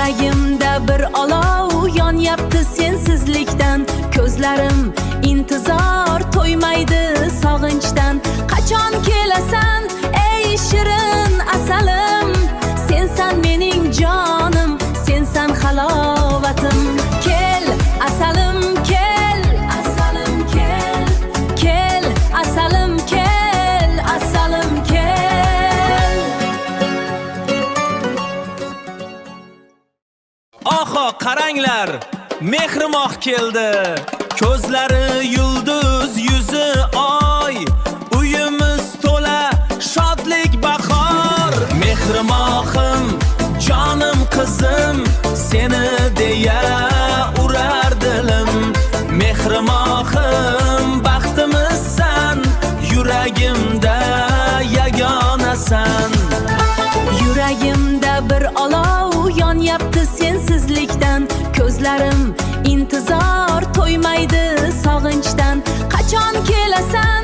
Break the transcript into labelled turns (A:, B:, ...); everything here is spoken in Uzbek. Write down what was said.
A: Yuragimda bir olov yonyapti sensizlikdan. Ko'zlarim intizor to'ymaydi sog'inchdan. Qachon kelasan ey shirin asalim? Sensan mening jonim, sensan halovatim. Kel asalim kel, asalim kel. Kel asalim kel, asalim kel.
B: Oho, qaranglar, mehrimoq keldi. Ko'zlari yulduz, yuzi oy. Uyimiz to'la shodlik bahor. Mehrimoqim, jonim qizim, seni deya urar dilim. Mehrimoqim, baxtimizsan, yuragimda yagonasan.
A: Yuragimda bir olov yonyapti sensizlikdan. Ko'zlarim intizor to'ymaydi sog'inchdan. Qachon kelasan